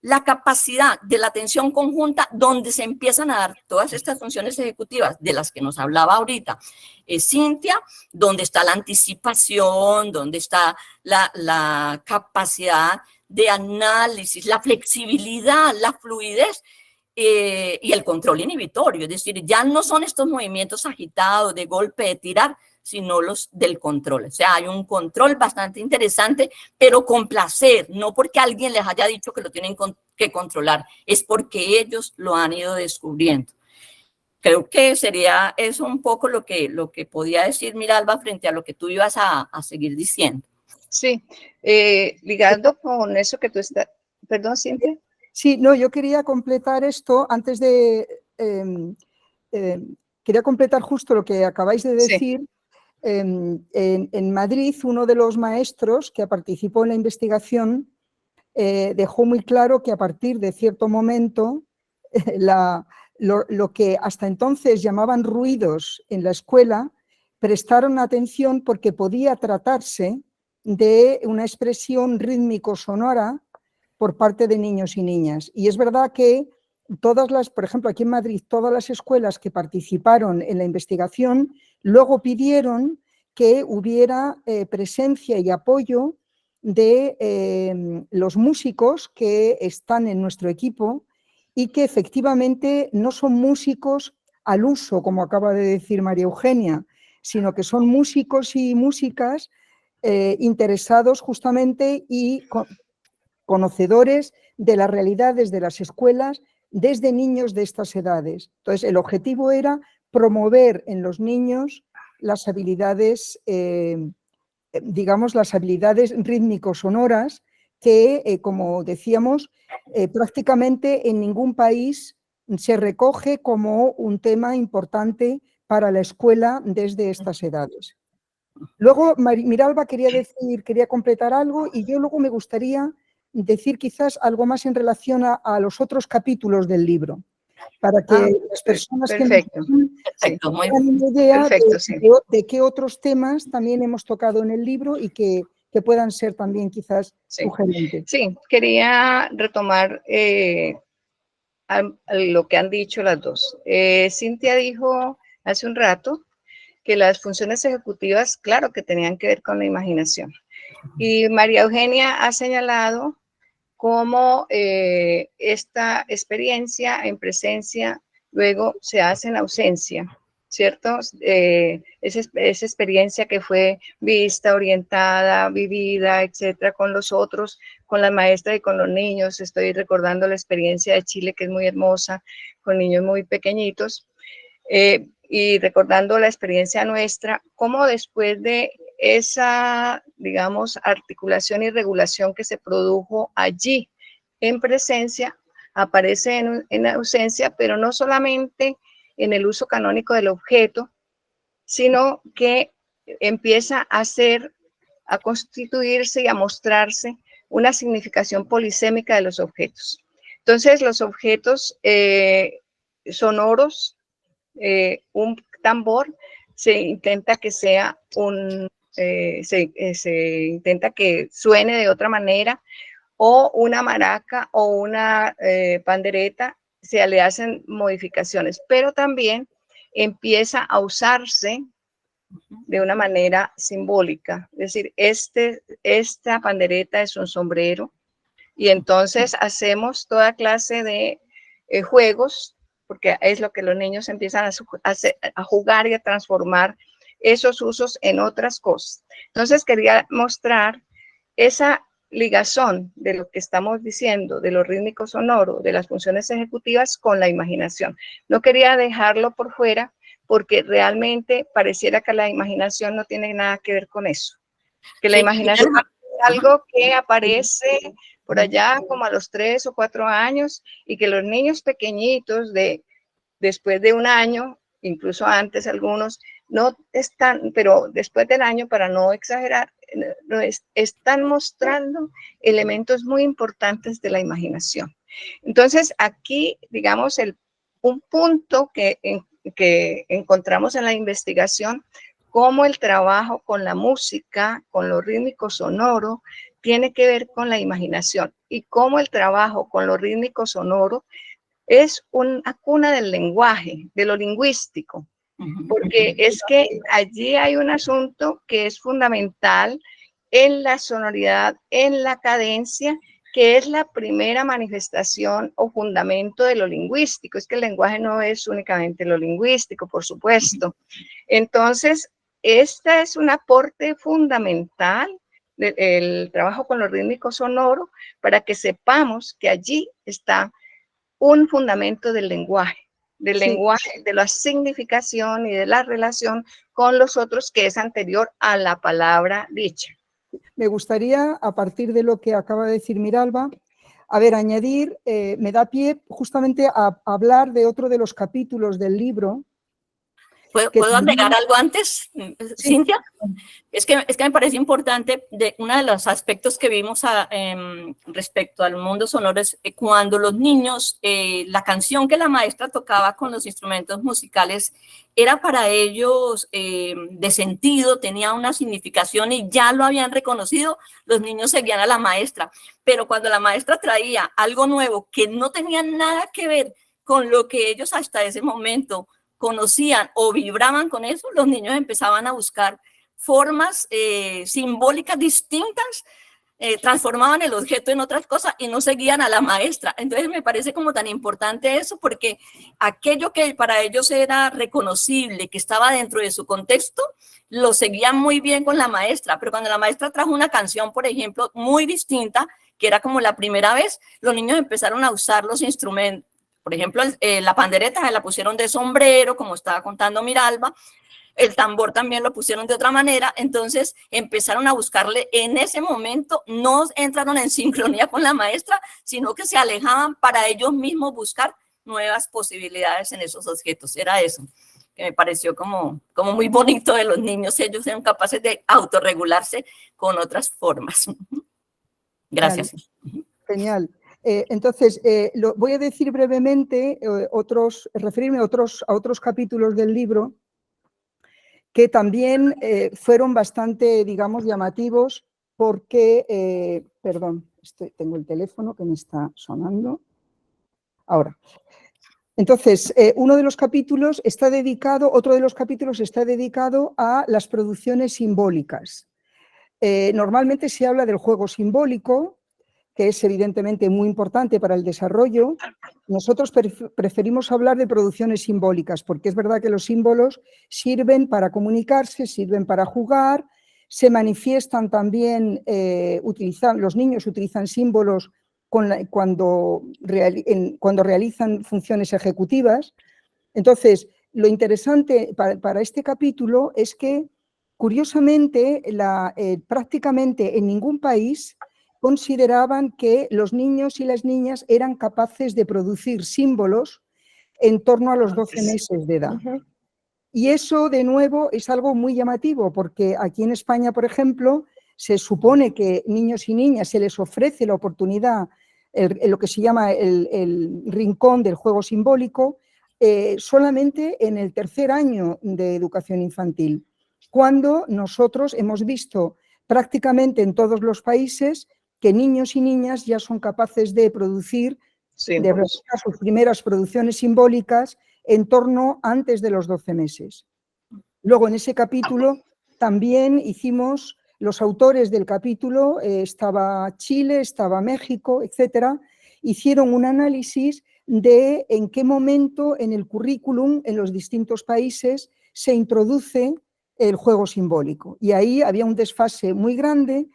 la capacidad de la atención conjunta, donde se empiezan a dar todas estas funciones ejecutivas de las que nos hablaba ahorita Cintia, donde está la anticipación, donde está la capacidad de análisis, la flexibilidad, la fluidez y el control inhibitorio. Es decir, ya no son estos movimientos agitados de golpe, de tirar, sino los del control. O sea, hay un control bastante interesante, pero con placer, no porque alguien les haya dicho que lo tienen que controlar, es porque ellos lo han ido descubriendo. Creo que sería eso un poco lo que podía decir Miralba frente a lo que tú ibas a seguir diciendo. Sí, ligando con eso que tú estás... Perdón, Cintia. Sí, no, yo quería completar esto antes de quería completar justo lo que acabáis de Sí. decir. En Madrid, uno de los maestros que participó en la investigación dejó muy claro que a partir de cierto momento lo que hasta entonces llamaban ruidos en la escuela prestaron atención porque podía tratarse de una expresión rítmico-sonora por parte de niños y niñas. Y es verdad que por ejemplo, aquí en Madrid, todas las escuelas que participaron en la investigación luego pidieron que hubiera presencia y apoyo de los músicos que están en nuestro equipo y que efectivamente no son músicos al uso, como acaba de decir María Eugenia, sino que son músicos y músicas interesados justamente y conocedores de las realidades de las escuelas desde niños de estas edades. Entonces, el objetivo era promover en los niños las habilidades, digamos, las habilidades rítmico-sonoras que, como decíamos, prácticamente en ningún país se recoge como un tema importante para la escuela desde estas edades. Luego, Miralba quería completar algo y yo luego me gustaría decir quizás algo más en relación a los otros capítulos del libro, para que las personas perfecto. que tengan una idea de qué otros temas también hemos tocado en el libro y que puedan ser también quizás sugerentes. Sí, quería retomar lo que han dicho las dos. Cintia dijo hace un rato que las funciones ejecutivas, claro que tenían que ver con la imaginación. Y María Eugenia ha señalado cómo esta experiencia en presencia luego se hace en ausencia, ¿cierto? Esa experiencia que fue vista, orientada, vivida, etcétera, con los otros, con las maestras y con los niños. Estoy recordando la experiencia de Chile, que es muy hermosa, con niños muy pequeñitos. Y recordando la experiencia nuestra, cómo después de esa, digamos, articulación y regulación que se produjo allí en presencia, aparece en ausencia, pero no solamente en el uso canónico del objeto, sino que empieza a constituirse y a mostrarse una significación polisémica de los objetos. Entonces, los objetos sonoros, un tambor, se intenta que sea se intenta que suene de otra manera, o una maraca o una pandereta, se le hacen modificaciones, pero también empieza a usarse de una manera simbólica, es decir, esta pandereta es un sombrero, y entonces hacemos toda clase de juegos, porque es lo que los niños empiezan a jugar y a transformar esos usos en otras cosas. Entonces quería mostrar esa ligazón de lo que estamos diciendo, de lo rítmico sonoro, de las funciones ejecutivas con la imaginación. No quería dejarlo por fuera porque realmente pareciera que la imaginación no tiene nada que ver con eso. Que la imaginación es algo que aparece por allá como a los 3 o 4 años y que los niños pequeñitos después de un año, incluso antes algunos, no están, pero después del año, para no exagerar, están mostrando elementos muy importantes de la imaginación. Entonces, aquí, digamos, un punto que encontramos en la investigación, cómo el trabajo con la música, con lo rítmico sonoro, tiene que ver con la imaginación, y cómo el trabajo con lo rítmico sonoro es una cuna del lenguaje, de lo lingüístico, porque es que allí hay un asunto que es fundamental en la sonoridad, en la cadencia, que es la primera manifestación o fundamento de lo lingüístico. Es que el lenguaje no es únicamente lo lingüístico, por supuesto. Entonces, este es un aporte fundamental del trabajo con lo rítmico sonoro, para que sepamos que allí está un fundamento del lenguaje, de la significación y de la relación con los otros, que es anterior a la palabra dicha. Me gustaría, a partir de lo que acaba de decir Miralba, A ver, añadir, me da pie justamente a hablar de otro de los capítulos del libro. ¿Puedo agregar algo antes, Sí. Cintia? Es que me parece importante, uno de los aspectos que vimos respecto al mundo sonoro es cuando los niños, la canción que la maestra tocaba con los instrumentos musicales era para ellos de sentido, tenía una significación y ya lo habían reconocido, los niños seguían a la maestra. Pero cuando la maestra traía algo nuevo que no tenía nada que ver con lo que ellos hasta ese momento conocían o vibraban con eso, los niños empezaban a buscar formas simbólicas distintas, transformaban el objeto en otras cosas y no seguían a la maestra. Entonces me parece como tan importante eso, porque aquello que para ellos era reconocible, que estaba dentro de su contexto, lo seguían muy bien con la maestra, pero cuando la maestra trajo una canción, por ejemplo, muy distinta, que era como la primera vez, los niños empezaron a usar los instrumentos. Por ejemplo, la pandereta se la pusieron de sombrero, como estaba contando Miralba. El tambor también lo pusieron de otra manera. Entonces empezaron a buscarle en ese momento, no entraron en sincronía con la maestra, sino que se alejaban para ellos mismos buscar nuevas posibilidades en esos objetos. Era eso, que me pareció como muy bonito de los niños. Ellos sean capaces de autorregularse con otras formas. Gracias. Genial. Entonces, voy a decir brevemente referirme a otros capítulos del libro que también fueron bastante, digamos, llamativos porque, perdón, tengo el teléfono que me está sonando. Ahora. Entonces, otro de los capítulos está dedicado a las producciones simbólicas. Normalmente se habla del juego simbólico, que es evidentemente muy importante para el desarrollo. Nosotros preferimos hablar de producciones simbólicas, porque es verdad que los símbolos sirven para comunicarse, sirven para jugar, se manifiestan también, los niños utilizan símbolos cuando realizan funciones ejecutivas. Entonces, lo interesante para este capítulo es que, curiosamente, prácticamente en ningún país consideraban que los niños y las niñas eran capaces de producir símbolos en torno a los 12 meses de edad. Y eso, de nuevo, es algo muy llamativo, porque aquí en España, por ejemplo, se supone que niños y niñas se les ofrece la oportunidad, lo que se llama el rincón del juego simbólico, solamente en el tercer año de educación infantil, cuando nosotros hemos visto prácticamente en todos los países que niños y niñas ya son capaces de producir, de realizar sus primeras producciones simbólicas en torno antes de los 12 meses. Luego, en ese capítulo también hicimos, los autores del capítulo, estaba Chile, estaba México, etcétera, hicieron un análisis de en qué momento en el currículum en los distintos países se introduce el juego simbólico. Y ahí había un desfase muy grande.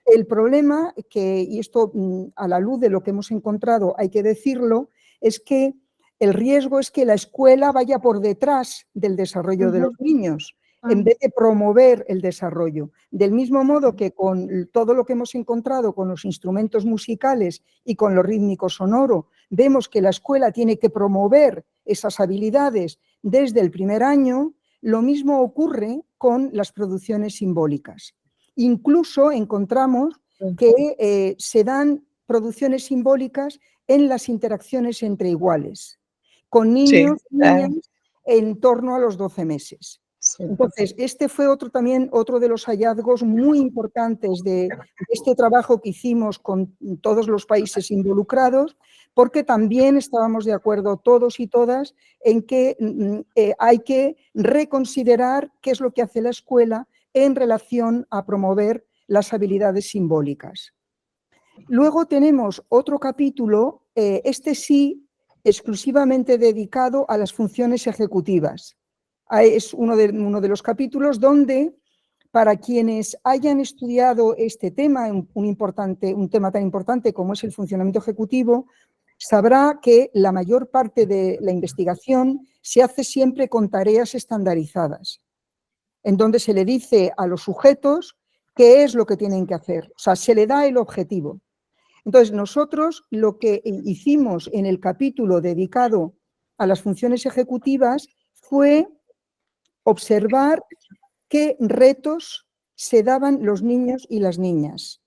El problema, y esto a la luz de lo que hemos encontrado hay que decirlo, es que el riesgo es que la escuela vaya por detrás del desarrollo de los niños, en vez de promover el desarrollo. Del mismo modo que con todo lo que hemos encontrado con los instrumentos musicales y con lo rítmico sonoro, vemos que la escuela tiene que promover esas habilidades desde el primer año. Lo mismo ocurre con las producciones simbólicas. Incluso encontramos que se dan producciones simbólicas en las interacciones entre iguales, con niños y niñas en torno a los 12 meses. Entonces, este fue también otro de los hallazgos muy importantes de este trabajo que hicimos con todos los países involucrados, porque también estábamos de acuerdo todos y todas en que hay que reconsiderar qué es lo que hace la escuela en relación a promover las habilidades simbólicas. Luego tenemos otro capítulo, este sí, exclusivamente dedicado a las funciones ejecutivas. Es uno de los capítulos donde, para quienes hayan estudiado este tema, un tema tan importante como es el funcionamiento ejecutivo, sabrá que la mayor parte de la investigación se hace siempre con tareas estandarizadas, en donde se le dice a los sujetos qué es lo que tienen que hacer, o sea, se le da el objetivo. Entonces, nosotros lo que hicimos en el capítulo dedicado a las funciones ejecutivas fue observar qué retos se daban los niños y las niñas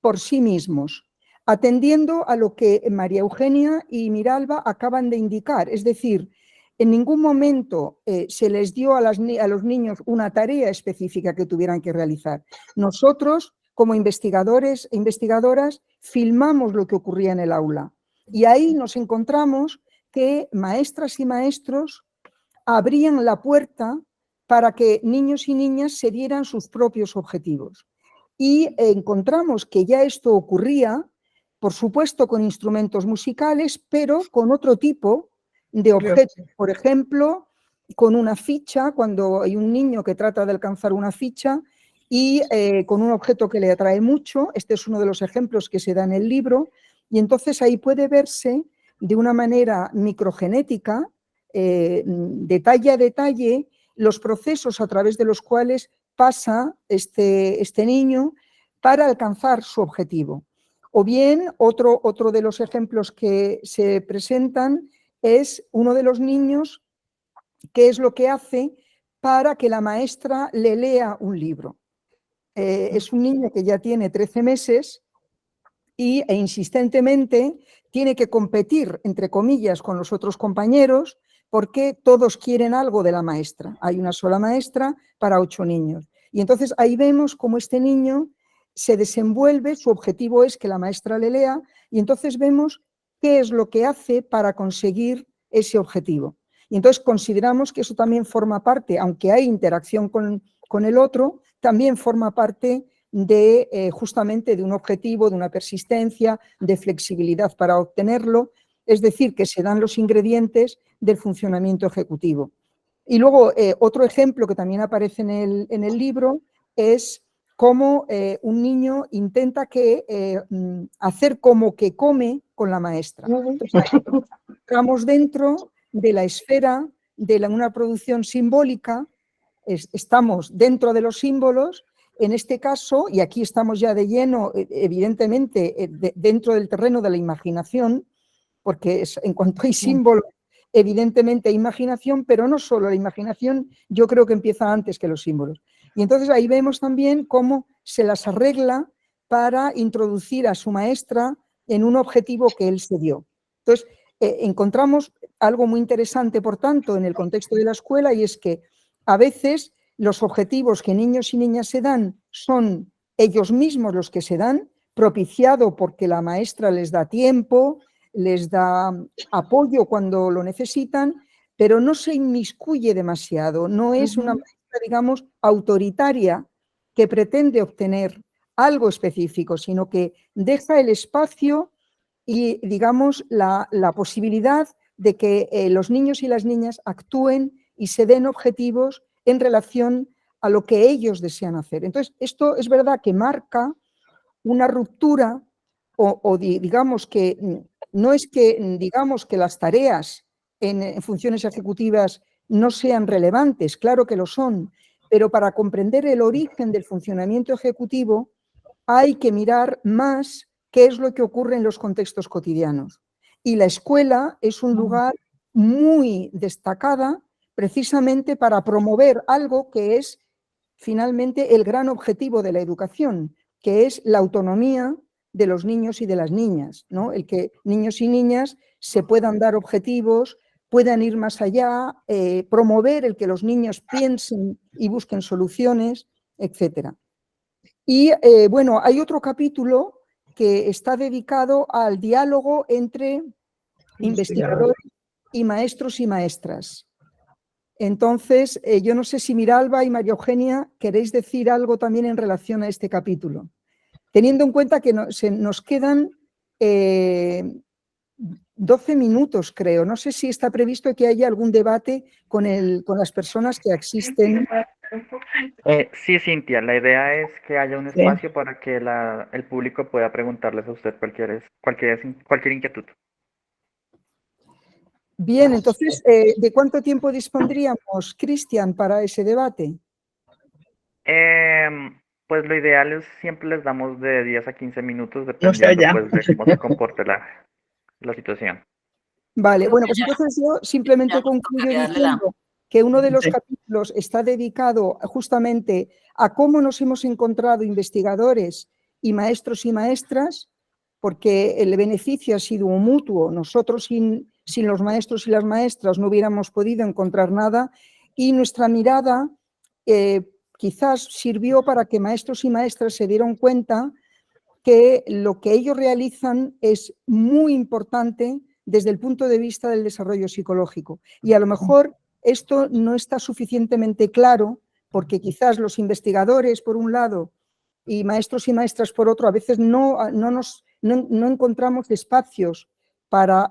por sí mismos, atendiendo a lo que María Eugenia y Miralba acaban de indicar. Es decir, en ningún momento se les dio a los niños una tarea específica que tuvieran que realizar. Nosotros, como investigadores e investigadoras, filmamos lo que ocurría en el aula y ahí nos encontramos que maestras y maestros abrían la puerta para que niños y niñas se dieran sus propios objetivos. Y encontramos que ya esto ocurría, por supuesto, con instrumentos musicales, pero con otro tipo de objetos. Por ejemplo, con una ficha, cuando hay un niño que trata de alcanzar una ficha y con un objeto que le atrae mucho, este es uno de los ejemplos que se da en el libro, y entonces ahí puede verse de una manera microgenética, detalle a detalle, los procesos a través de los cuales pasa este niño para alcanzar su objetivo. O bien, otro de los ejemplos que se presentan es uno de los niños, qué es lo que hace para que la maestra le lea un libro. Es un niño que ya tiene 13 meses e insistentemente tiene que competir, entre comillas, con los otros compañeros porque todos quieren algo de la maestra. Hay una sola maestra para 8 niños. Y entonces ahí vemos cómo este niño se desenvuelve, su objetivo es que la maestra le lea y entonces vemos qué es lo que hace para conseguir ese objetivo. Y entonces consideramos que eso también forma parte, aunque hay interacción con el otro, también forma parte de justamente de un objetivo, de una persistencia, de flexibilidad para obtenerlo, es decir, que se dan los ingredientes del funcionamiento ejecutivo. Y luego otro ejemplo que también aparece en el libro es cómo un niño intenta hacer como que come con la maestra. Entonces, estamos dentro de la esfera de una producción simbólica, estamos dentro de los símbolos. En este caso, y aquí estamos ya de lleno, evidentemente, dentro del terreno de la imaginación, porque en cuanto hay símbolos, evidentemente hay imaginación, pero no solo la imaginación, yo creo que empieza antes que los símbolos. Y entonces ahí vemos también cómo se las arregla para introducir a su maestra en un objetivo que él se dio. Entonces, encontramos algo muy interesante, por tanto, en el contexto de la escuela, y es que a veces los objetivos que niños y niñas se dan son ellos mismos los que se dan, propiciado porque la maestra les da tiempo, les da apoyo cuando lo necesitan, pero no se inmiscuye demasiado, no es una maestra, digamos, autoritaria que pretende obtener algo específico, sino que deja el espacio y, digamos, la posibilidad de que los niños y las niñas actúen y se den objetivos en relación a lo que ellos desean hacer. Entonces, esto es verdad que marca una ruptura o digamos que no es que digamos que las tareas en funciones ejecutivas no sean relevantes, claro que lo son, pero para comprender el origen del funcionamiento ejecutivo hay que mirar más qué es lo que ocurre en los contextos cotidianos. Y la escuela es un lugar muy destacada precisamente para promover algo que es finalmente el gran objetivo de la educación, que es la autonomía de los niños y de las niñas, ¿no? El que niños y niñas se puedan dar objetivos, puedan ir más allá, promover el que los niños piensen y busquen soluciones, etc. Y bueno, hay otro capítulo que está dedicado al diálogo entre investigadores y maestros y maestras. Entonces, yo no sé si Miralba y María Eugenia queréis decir algo también en relación a este capítulo, teniendo en cuenta que nos quedan 12 minutos, creo. No sé si está previsto que haya algún debate con las personas que asisten. Sí, Cintia, la idea es que haya un espacio para que el público pueda preguntarles a usted cualquier inquietud. Bien, entonces, ¿de cuánto tiempo dispondríamos, Cristian, para ese debate? Pues lo ideal es siempre les damos de 10 a 15 minutos, No sé, dependiendo ya. pues de cómo se comporte la situación. Vale, Creo bueno, que pues ya, entonces yo ya simplemente nos concluyo tocaría darle la... diciendo que uno de los Sí. capítulos está dedicado justamente a cómo nos hemos encontrado investigadores y maestros y maestras, porque el beneficio ha sido mutuo. Nosotros sin los maestros y las maestras no hubiéramos podido encontrar nada, y nuestra mirada quizás sirvió para que maestros y maestras se dieran cuenta que lo que ellos realizan es muy importante desde el punto de vista del desarrollo psicológico. Y a lo mejor esto no está suficientemente claro porque quizás los investigadores, por un lado, y maestros y maestras, por otro, a veces no encontramos espacios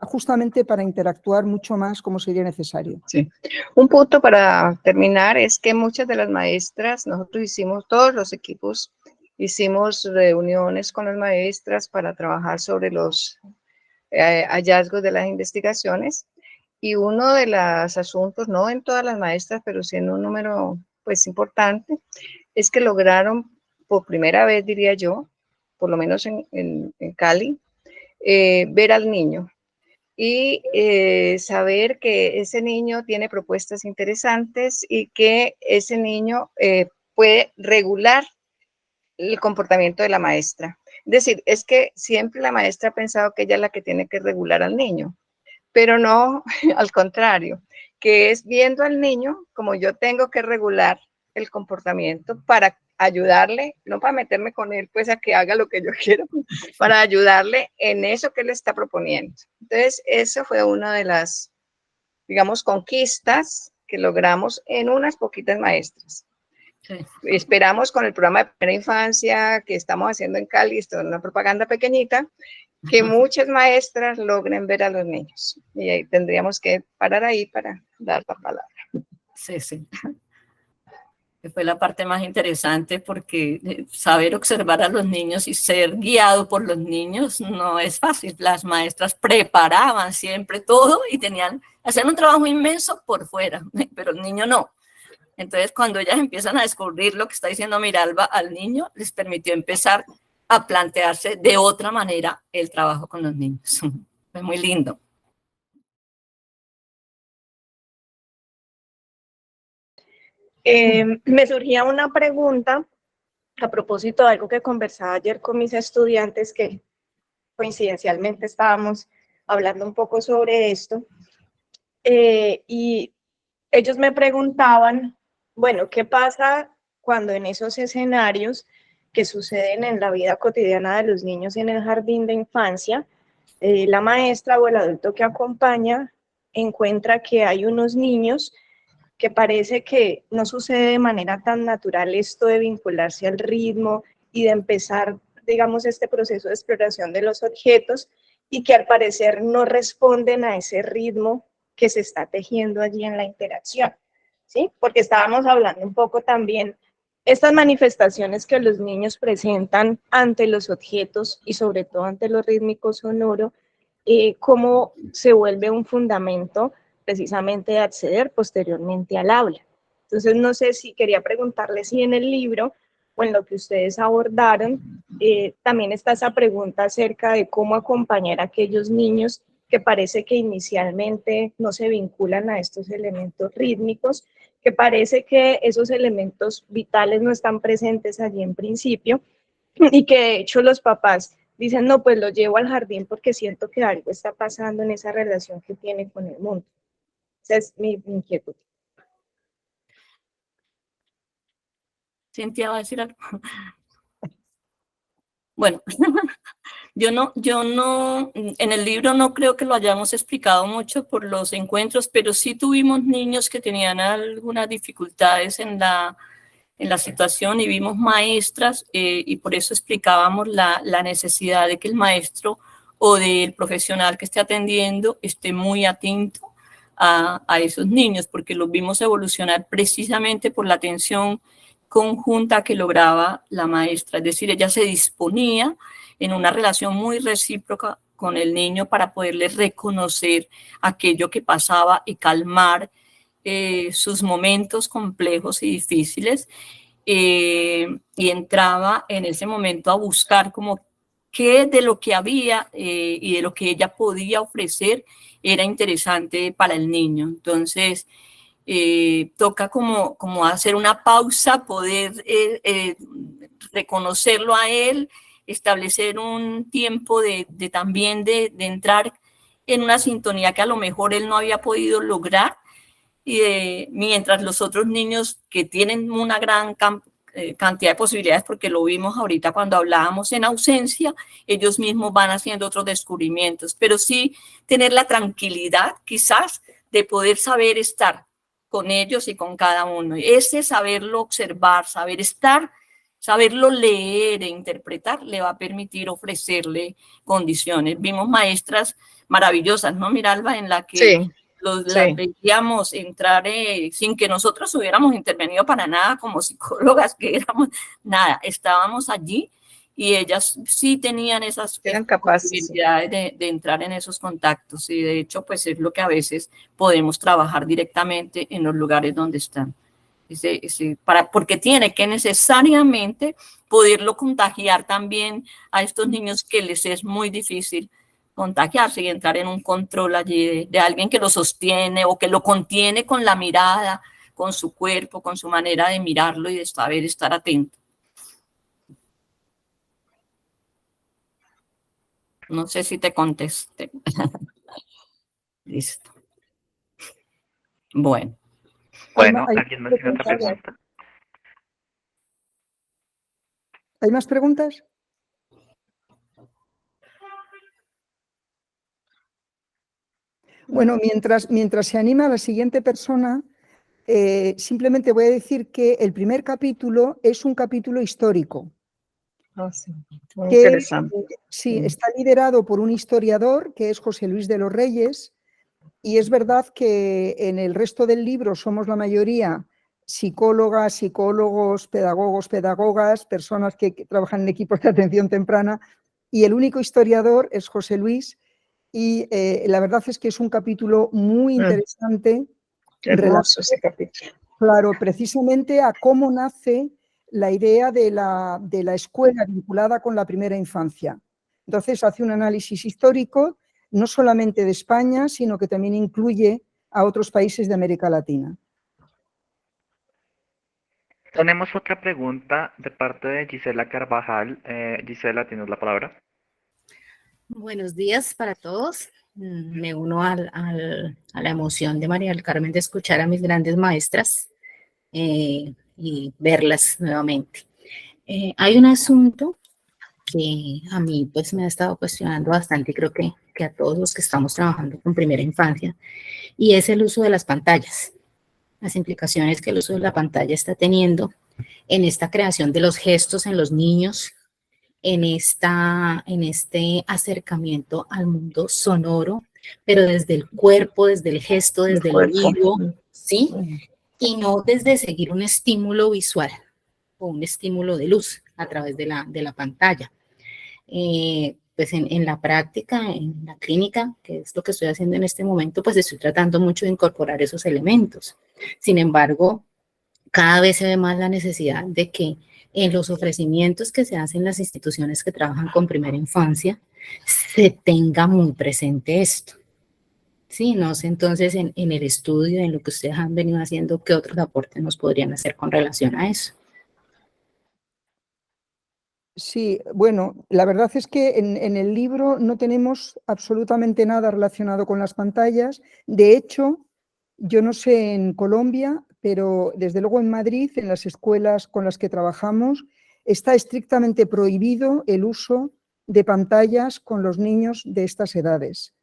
justamente para interactuar mucho más como sería necesario. Sí. Un punto para terminar es que muchas de las maestras, nosotros hicimos, todos los equipos, hicimos reuniones con las maestras para trabajar sobre los hallazgos de las investigaciones, y uno de los asuntos, no en todas las maestras, pero sí en un número pues importante, es que lograron por primera vez, diría yo, por lo menos en Cali, ver al niño y saber que ese niño tiene propuestas interesantes y que ese niño puede regular el comportamiento de la maestra. Es decir, es que siempre la maestra ha pensado que ella es la que tiene que regular al niño, pero no, al contrario, que es viendo al niño como yo tengo que regular el comportamiento para ayudarle, no para meterme con él, pues a que haga lo que yo quiero, para ayudarle en eso que él está proponiendo. Entonces, eso fue una de las, digamos, conquistas que logramos en unas poquitas maestras. Sí. Esperamos con el programa de primera infancia que estamos haciendo en Cali, esto es una propaganda pequeñita, que muchas maestras logren ver a los niños. Y ahí tendríamos que parar ahí para dar la palabra. Sí, sí. Que fue la parte más interesante, porque saber observar a los niños y ser guiado por los niños no es fácil. Las maestras preparaban siempre todo y tenían, hacían un trabajo inmenso por fuera, pero el niño no. Entonces, cuando ellas empiezan a descubrir lo que está diciendo Miralba al niño, les permitió empezar a plantearse de otra manera el trabajo con los niños. Fue muy lindo. Me surgía una pregunta a propósito de algo que conversaba ayer con mis estudiantes, que coincidencialmente estábamos hablando un poco sobre esto, y ellos me preguntaban, bueno, ¿qué pasa cuando en esos escenarios que suceden en la vida cotidiana de los niños en el jardín de infancia, la maestra o el adulto que acompaña encuentra que hay unos niños que parece que no sucede de manera tan natural esto de vincularse al ritmo y de empezar, digamos, este proceso de exploración de los objetos, y que al parecer no responden a ese ritmo que se está tejiendo allí en la interacción, ¿sí? Porque estábamos hablando un poco también estas manifestaciones que los niños presentan ante los objetos y sobre todo ante lo rítmico sonoro, cómo se vuelve un fundamento precisamente de acceder posteriormente al aula. Entonces, no sé si quería preguntarle si en el libro o en lo que ustedes abordaron, también está esa pregunta acerca de cómo acompañar a aquellos niños que parece que inicialmente no se vinculan a estos elementos rítmicos, que parece que esos elementos vitales no están presentes allí en principio, y que de hecho los papás dicen, no, pues lo llevo al jardín porque siento que algo está pasando en esa relación que tiene con el mundo. Esa es mi inquietud. Cintia va a decir algo. Bueno, yo no, en el libro no creo que lo hayamos explicado mucho por los encuentros, pero sí tuvimos niños que tenían algunas dificultades en la situación, y vimos maestras, y por eso explicábamos la necesidad de que el maestro o del profesional que esté atendiendo esté muy atento a esos niños, porque los vimos evolucionar precisamente por la atención conjunta que lograba la maestra. Es decir, ella se disponía en una relación muy recíproca con el niño para poderle reconocer aquello que pasaba y calmar sus momentos complejos y difíciles. y entraba en ese momento a buscar como qué de lo que había y de lo que ella podía ofrecer era interesante para el niño. Entonces, toca como hacer una pausa, poder reconocerlo a él, establecer un tiempo también de entrar en una sintonía que a lo mejor él no había podido lograr, y mientras los otros niños que tienen una gran cantidad de posibilidades, porque lo vimos ahorita cuando hablábamos en ausencia, ellos mismos van haciendo otros descubrimientos, pero sí tener la tranquilidad quizás de poder saber estar con ellos y con cada uno. Ese saberlo observar, saber estar, saberlo leer e interpretar le va a permitir ofrecerle condiciones. Vimos maestras maravillosas, ¿no, Miralba? En la que Sí, las veíamos entrar sin que nosotros hubiéramos intervenido para nada como psicólogas que éramos, nada, estábamos allí y ellas sí tenían esas eran capaces. posibilidades de entrar en esos contactos, y de hecho pues es lo que a veces podemos trabajar directamente en los lugares donde están. Porque tiene que necesariamente poderlo contagiar también a estos niños que les es muy difícil contagiarse y entrar en un control allí de alguien que lo sostiene o que lo contiene con la mirada, con su cuerpo, con su manera de mirarlo y de saber estar atento. No sé si te contesté. Listo. Bueno. Bueno, ¿alguien más tiene otra pregunta? ¿Hay más preguntas? Bueno, mientras se anima la siguiente persona, simplemente voy a decir que el primer capítulo es un capítulo histórico. Sí. Muy interesante. Sí, está liderado por un historiador que es José Luis de los Reyes, y es verdad que en el resto del libro somos la mayoría psicólogas, psicólogos, pedagogos, pedagogas, personas que trabajan en equipos de atención temprana, y el único historiador es José Luis, y la verdad es que es un capítulo muy interesante. Hermoso ese capítulo. Claro, precisamente a cómo nace la idea de la escuela vinculada con la primera infancia. Entonces hace un análisis histórico, no solamente de España, sino que también incluye a otros países de América Latina. Tenemos otra pregunta de parte de Gisela Carvajal. Gisela, tienes la palabra. Buenos días para todos. Me uno a la emoción de María del Carmen de escuchar a mis grandes maestras y verlas nuevamente. Hay un asunto que a mí pues me ha estado cuestionando bastante, y creo que a todos los que estamos trabajando con primera infancia, y es el uso de las pantallas, las implicaciones que el uso de la pantalla está teniendo en esta creación de los gestos en los niños, en este acercamiento al mundo sonoro, pero desde el cuerpo, desde el gesto, desde el oído, ¿sí? Y no desde seguir un estímulo visual o un estímulo de luz a través de la pantalla. Pues en la práctica, en la clínica, que es lo que estoy haciendo en este momento, pues estoy tratando mucho de incorporar esos elementos. Sin embargo, cada vez se ve más la necesidad de que en los ofrecimientos que se hacen en las instituciones que trabajan con primera infancia, se tenga muy presente esto. Sí, no sé, entonces en el estudio, en lo que ustedes han venido haciendo, ¿qué otros aportes nos podrían hacer con relación a eso? Sí, bueno, la verdad es que en el libro no tenemos absolutamente nada relacionado con las pantallas. De hecho, yo no sé en Colombia, pero desde luego en Madrid, en las escuelas con las que trabajamos, está estrictamente prohibido el uso de pantallas con los niños de estas edades.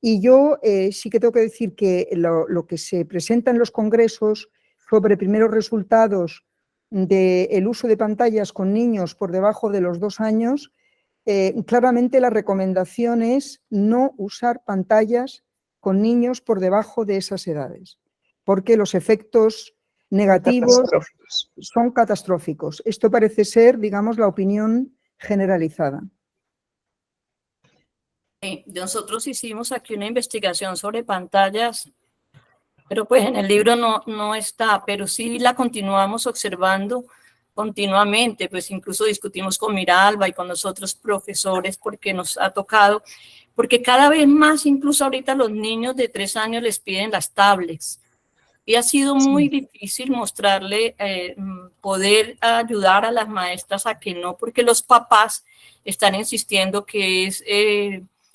Y yo sí que tengo que decir que lo que se presenta en los congresos sobre primeros resultados del uso de pantallas con niños por debajo de los 2 años, claramente la recomendación es no usar pantallas con niños por debajo de esas edades, porque los efectos negativos son catastróficos. Esto parece ser, digamos, la opinión generalizada. Nosotros hicimos aquí una investigación sobre pantallas, pero pues en el libro no está, pero sí la continuamos observando continuamente, pues incluso discutimos con Miralba y con nosotros profesores porque nos ha tocado, porque cada vez más, incluso ahorita los niños de 3 años les piden las tablets. Y ha sido muy difícil mostrarle, poder ayudar a las maestras a que no, porque los papás están insistiendo que es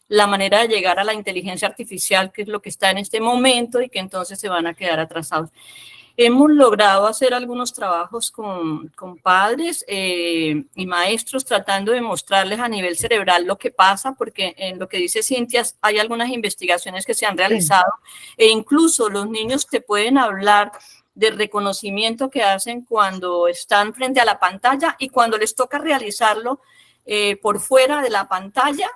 la manera de llegar a la inteligencia artificial, que es lo que está en este momento, y que entonces se van a quedar atrasados. Hemos logrado hacer algunos trabajos con padres y maestros tratando de mostrarles a nivel cerebral lo que pasa, porque en lo que dice Cintia hay algunas investigaciones que se han realizado e incluso los niños te pueden hablar del reconocimiento que hacen cuando están frente a la pantalla y cuando les toca realizarlo por fuera de la pantalla,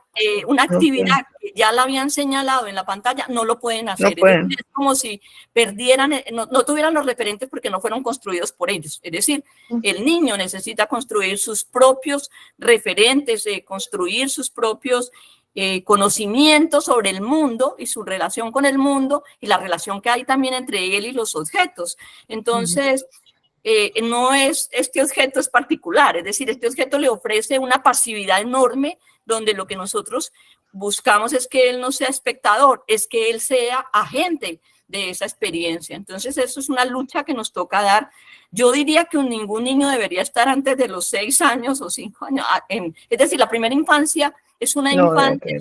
una actividad que ya la habían señalado en la pantalla, no lo pueden hacer. No pueden. Es como si perdieran, no tuvieran los referentes porque no fueron construidos por ellos. Es decir, el niño necesita construir sus propios referentes, construir sus propios conocimientos sobre el mundo y su relación con el mundo y la relación que hay también entre él y los objetos. Entonces, no es, este objeto es particular, es decir, este objeto le ofrece una pasividad enorme donde lo que nosotros buscamos es que él no sea espectador, es que él sea agente de esa experiencia. Entonces, eso es una lucha que nos toca dar. Yo diría que ningún niño debería estar antes de los 6 años o 5 años. Es decir, la primera infancia es una infancia,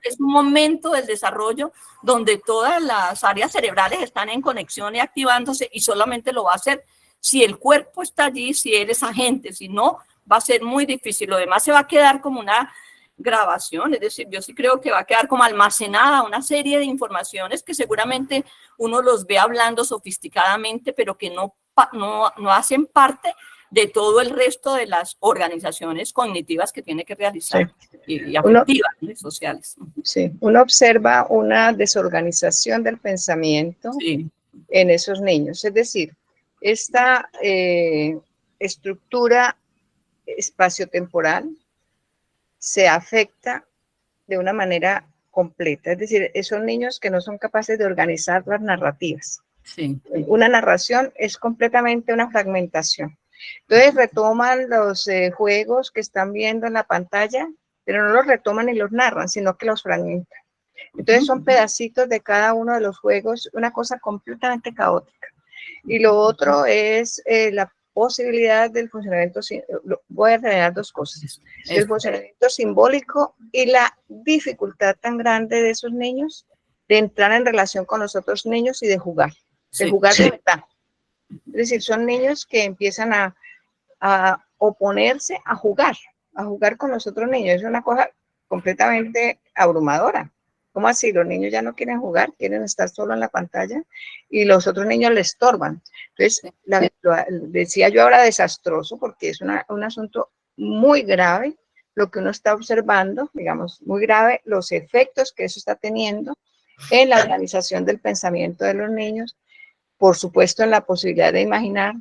es un momento del desarrollo donde todas las áreas cerebrales están en conexión y activándose, y solamente lo va a hacer si el cuerpo está allí, si él es agente. Si no, va a ser muy difícil. Lo demás se va a quedar como una grabación, es decir, yo sí creo que va a quedar como almacenada una serie de informaciones que seguramente uno los ve hablando sofisticadamente, pero que no hacen parte de todo el resto de las organizaciones cognitivas que tiene que realizar, y afectivas y sociales. Sí, uno observa una desorganización del pensamiento en esos niños, es decir, esta estructura espaciotemporal se afecta de una manera completa, es decir, son niños que no son capaces de organizar las narrativas. Sí. Una narración es completamente una fragmentación. Entonces retoman los juegos que están viendo en la pantalla, pero no los retoman ni los narran, sino que los fragmentan. Entonces son pedacitos de cada uno de los juegos, una cosa completamente caótica. Y lo otro es la posibilidad del funcionamiento, voy a revelar 2 cosas, el funcionamiento simbólico y la dificultad tan grande de esos niños de entrar en relación con los otros niños y de jugar de verdad. Es decir, son niños que empiezan a oponerse a jugar con los otros niños. Es una cosa completamente abrumadora. ¿Cómo así? Los niños ya no quieren jugar, quieren estar solo en la pantalla y los otros niños les estorban. Entonces, decía yo ahora desastroso, porque es un asunto muy grave lo que uno está observando, digamos, muy grave los efectos que eso está teniendo en la organización del pensamiento de los niños, por supuesto en la posibilidad de imaginar,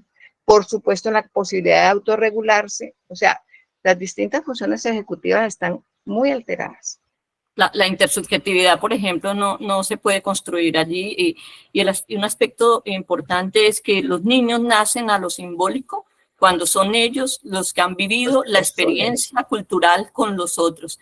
por supuesto en la posibilidad de autorregularse. O sea, las distintas funciones ejecutivas están muy alteradas. La intersubjetividad, por ejemplo, no se puede construir allí, y un aspecto importante es que los niños nacen a lo simbólico cuando son ellos los que han vivido la experiencia cultural con los otros.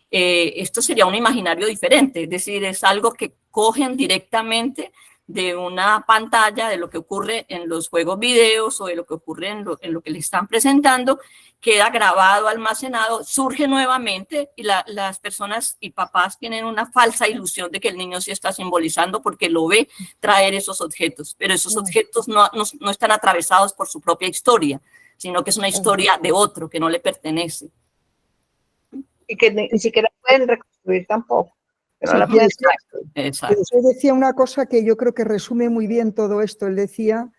Esto sería un imaginario diferente, es decir, es algo que cogen directamente de una pantalla, de lo que ocurre en los juegos videos o de lo que ocurre en lo que le están presentando, queda grabado, almacenado, surge nuevamente, y las personas y papás tienen una falsa ilusión de que el niño sí está simbolizando porque lo ve traer esos objetos, pero esos objetos no están atravesados por su propia historia, sino que es una historia de otro que no le pertenece. Y que ni siquiera pueden reconstruir tampoco. Pero la Él decía una cosa que yo creo que resume muy bien todo esto. Él decía,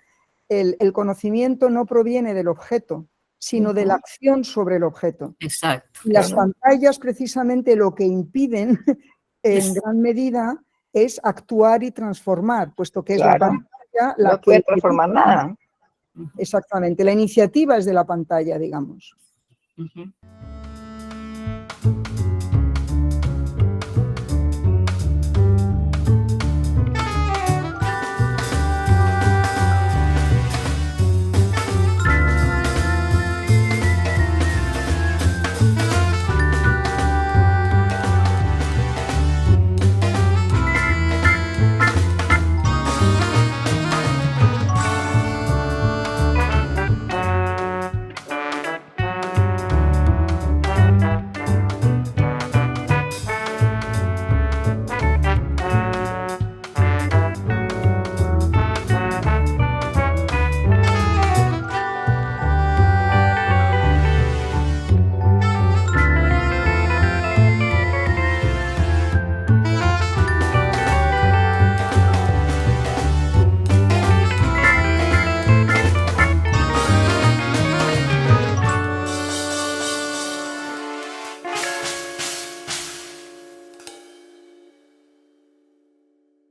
el conocimiento no proviene del objeto, sino de la acción sobre el objeto. Exacto. Y las pantallas precisamente lo que impiden en gran medida es actuar y transformar, puesto que es la pantalla la no puede transformar nada. Exactamente, la iniciativa es de la pantalla, digamos.